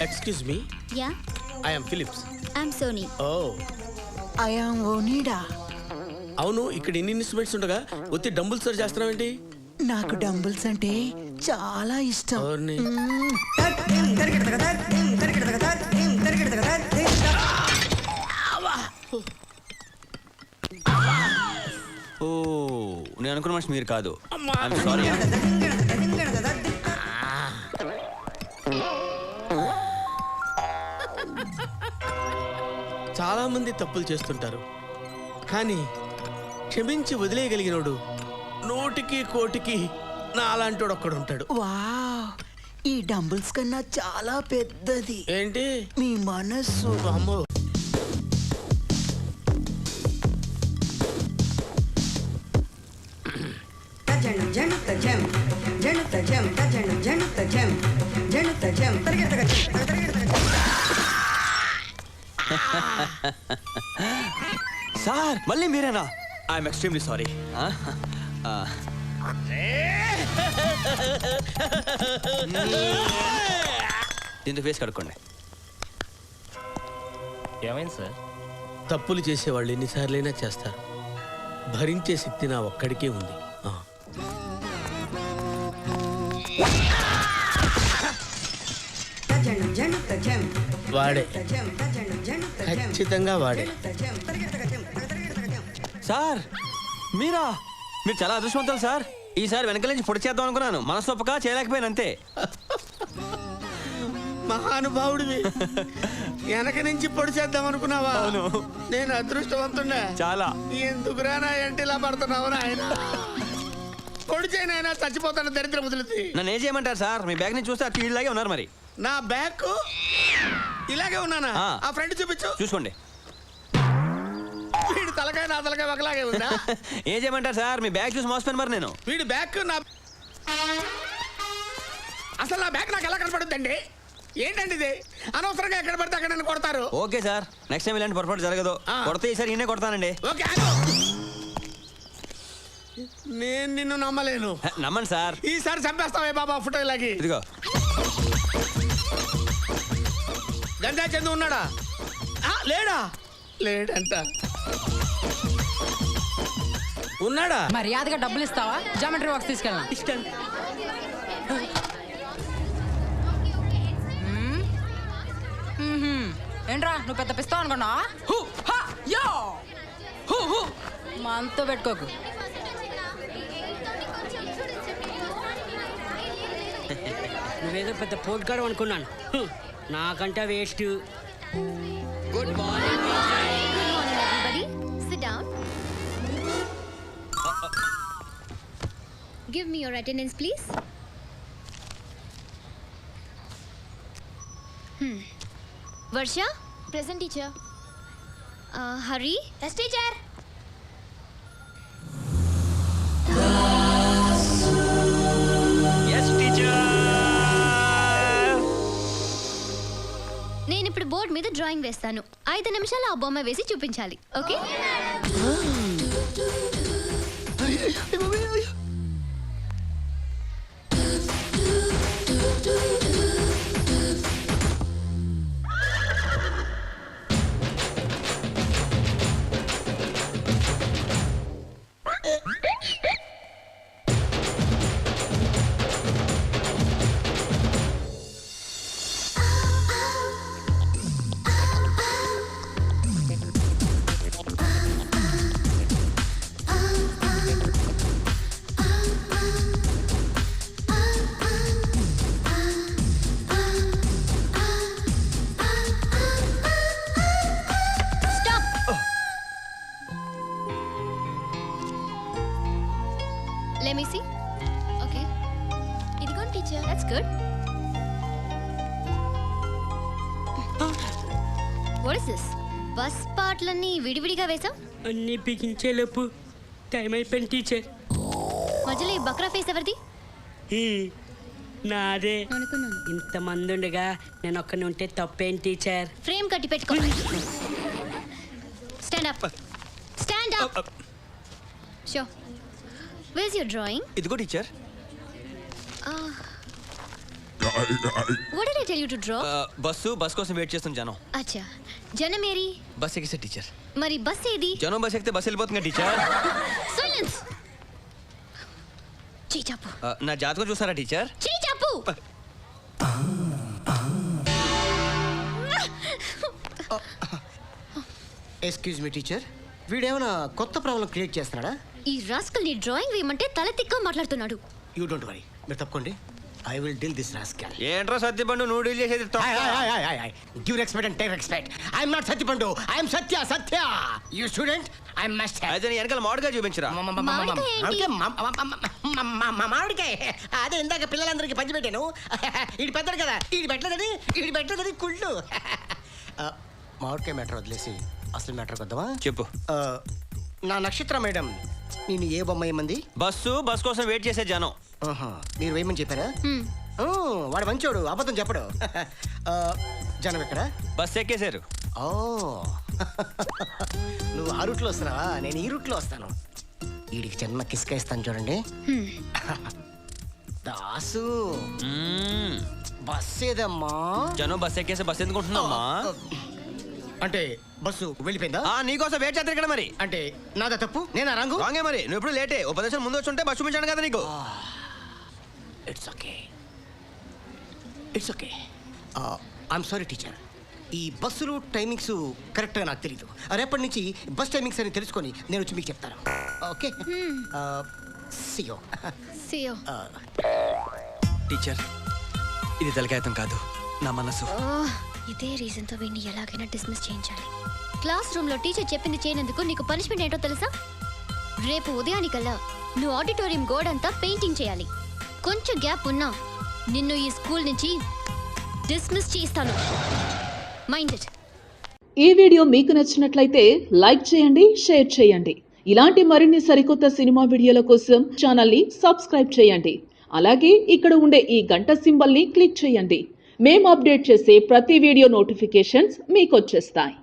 Excuse me. Yeah, I am Philips. I'm Sony. Oh, I am Onida. అవును, ఇక్కడ ఇన్ని instruments ఉండగా ఒత్తి డంబుల్స్ తో చేస్తున్నావేంటి? నాకు డంబుల్స్ అంటే చాలా ఇష్టం. ఎవరిని? ఓ, నేను అనుకున్న మనిషి మీరు కాదు. అమ్మా. I'm sorry. చాలా మంది తప్పులు చేస్తుంటారు, కానీ క్షమించి వదిలేయగలిగినోడు నూటికి కోటికి నా అలాంటోడు ఒక్కడుంటాడు. వావ్, ఈ డంబుల్స్ కన్నా చాలా పెద్దది. ఏంటి? మీ మనస్సు. అమ్మో. సార్ మళ్ళీ మీరేనా? I'm extremely sorry. దీంతో ఫేస్ కడుక్కోండి. ఏమైంది సార్? తప్పులు చేసేవాళ్ళు ఎన్నిసార్లైనా చేస్తారు, భరించే శక్తి నా ఒక్కడికే ఉంది. వాడే, ఖచ్చితంగా వాడే. సార్ మీరా? మీరు చాలా అదృష్టవంతులు సార్. ఈసారి వెనకాల నుంచి పొడి చేద్దాం అనుకున్నాను, మనసొప్పక చేయలేకపోయాను అంతే. మహానుభావుడివి, వెనక నుంచి పొడి చేద్దాం అనుకున్నావా? అవును. నేను అదృష్టవంతున్నా చాలా. ఎందుకురా నా ఎంటి ఇలా పడుతున్నావు ఆయన? పొడి చేయనైనా చచ్చిపోతాను దరిద్ర ముదులుతుంది. నన్ను ఏం చేయమంటారు సార్? మీ బ్యాగ్ నుంచి చూస్తే అటు ఇలాగే ఉన్నారు. మరి నా బ్యాగ్ ఇలాగే ఉన్నానా? ఆ ఫ్రెండ్ చూపించు. చూసుకోండి. వీడి తలకాయ నా తలకాయ ఒకలాగే ఉందా? ఏం చేయమంటారు సార్? మీ బ్యాగ్ చూసి మోసపోయాను మరి నేను. వీడి బ్యాగ్ నా అసలు నా బ్యాగ్ నాకు ఎలా కనపడుద్దండి? ఏంటండి ఇది? అనవసరంగా ఎక్కడ పడితే అక్కడ నన్ను కొడతారు. ఓకే సార్, నెక్స్ట్ టైం ఇలాంటి పొరపాటు జరగదు. కొడితే ఈసారి ఈయనే కొడతానండి. ఓకే. నేను నిన్ను నమ్మలేను. నమ్మండి సార్. ఈసారి చంపేస్తావే బాబా ఫోటో ఇలాగి. ఇదిగో. గంగా చందు ఉన్నాడా? లేడా? లేడంట. ఉన్నాడా? మర్యాదగా డబ్బులు ఇస్తావా? జామెట్రీ బాక్స్ తీసుకెళ్ళా. ఇష్టం. ఏంట్రా నువ్వు పెద్ద పిస్తావు అనుకున్నా? మనతో పెట్టుకోకు. నువ్వేదో పెద్ద పోట్గాడు అనుకున్నాను, నాకంటే waste. Good morning, everybody. Sit down. Give me your attendance, please. Varsha, present teacher. Hari, yes teacher. Yes teacher. నేను ఇప్పుడు బోర్డు మీద డ్రాయింగ్ వేస్తాను. 5 నిమిషాలు ఆ బొమ్మ వేసి చూపించాలి. Okay? Let me see. Okay. ఇదిగోండి teacher. That's good. What is this? Bus పాటలన్నీ విడివిడిగా వేసాం. అన్నీ బిగించేలోపు టైం అయిపోయింది టీచర్. మధ్యలో ఈ బక్రా ఫేస్ ఎవరిది? నాదే. అనుకున్నాను. ఇంతమంది ఉండగా నేను ఒక్కని ఉంటే తప్పేం టీచర్? ఫ్రేమ్ కట్టి పెట్టుకో. Stand up. Stand up. Show. Where's your drawing? ఇదిగో teacher. What did I tell you to draw? Bus కోసం వెయిట్ చేస్తాం జనం. అచ్చా, జనమేరి. బస్ ఎక్కిస్తే టీచర్. మరి బస్ ఏది? జనం బస్ ఎక్కితే బస్ వెళ్ళిపోతుంది టీచర్. సైలెన్స్. చీచాపు. నా జాతకం చూసారా టీచర్? చీచాపు. ఎక్స్క్యూజ్ మీ టీచర్, వీడేమైనా కొత్త ప్రాబ్లం క్రియేట్ చేస్తున్నాడా? ఈ రాస్కల్ ని డ్రాయింగ్ వేయమంటే తల తిక్క మాట్లాడుతున్నాడు. యూ డోంట్ వరీ, మీరు తప్పుకోండి. I will deal this rascal. ఏంట్రా సత్యపండు నువ్వు డీల్ చేసేది? Give respect and take respect. I am not Satyapandu, I am Satya. You student, I am master. అయితే నీ వెనకాల మామిడిగా చూపించరా. మామిడికాయ అదే ఇందాక పిల్లలందరికీ పంచిపెట్టాను. ఇది పెద్దది కదా, ఇది పెట్టలేదని కుళ్ళు. మామిడికాయ మ్యాటర్ వదిలేసి అసలు మ్యాటర్కి వద్దామా? చెప్పు. నా నక్షత్ర మేడం నేను ఏ బొమ్మ ఏమంది? బస్ కోసం వెయిట్ చేసే జనం. మీరు వేయమని చెప్పారా? వాడు మంచోడు, అబద్ధం చెప్పడు. జనం ఎక్కడ? బస్ ఎక్కేశారు. ఓ నువ్వు ఆ రూట్లో వస్తున్నావా? నేను ఈ రూట్లో వస్తాను. వీడికి చిన్న కిస్క ఇస్తాను చూడండి. దాసు బస్ ఏదమ్మా? జనం బస్ ఎక్కేసి బస్ ఎందుకుంటున్నామ్మా? అంటే బస్సు వెళ్ళిపోయిందా? నీకోసం వెయిట్ చేస్తారు ఇక్కడ. మరి అంటే నాదా తప్పు, నేనా రాంగు? రాంగే. మరి నువ్వు ఎప్పుడు లేటే. ఓ 10 నిమిషాలు ముందు వచ్చి ఉంటే బస్ చూపించాను కదా నీకు. It's okay. I'm sorry teacher. ఈ బస్సులు టైమింగ్స్ కరెక్ట్గా నాకు తెలీదు. రేపటి నుంచి బస్ టైమింగ్స్ అని తెలుసుకొని నేను వచ్చి మీకు చెప్తాను. ఓకే, సియో. టీచర్, ఇది తలకాయతం కాదు, నా మనసు. ఇదే రీజన్ తో వీడిని ఎలాగైనా డిస్మిస్ చేయించాలి. క్లాస్ రూమ్ లో టీచర్ చెప్పింది చేయనందుకు నీకు పనిష్మెంట్ ఏంటో తెలుసా? రేపు ఉదయానికల్లా నువ్వు ఆడిటోరియం గోడంతా పెయింటింగ్ చేయాలి. కొంచెం గ్యాప్ ఉన్నా నిన్ను ఈ స్కూల్ నుంచి డిస్మిస్ చేస్తాను. Mind it. ఈ వీడియో మీకు నచ్చినట్లయితే లైక్ చేయండి, షేర్ చేయండి. ఇలాంటి మరిన్ని సరికొత్త సినిమా వీడియోల కోసం ఛానల్ని సబ్స్క్రైబ్ చేయండి. అలాగే ఇక్కడ ఉండే ఈ గంట సింబల్ని క్లిక్ చేయండి. మేము అప్డేట్ చేసే ప్రతి వీడియో నోటిఫికేషన్స్ మీకు వచ్చేస్తాయి.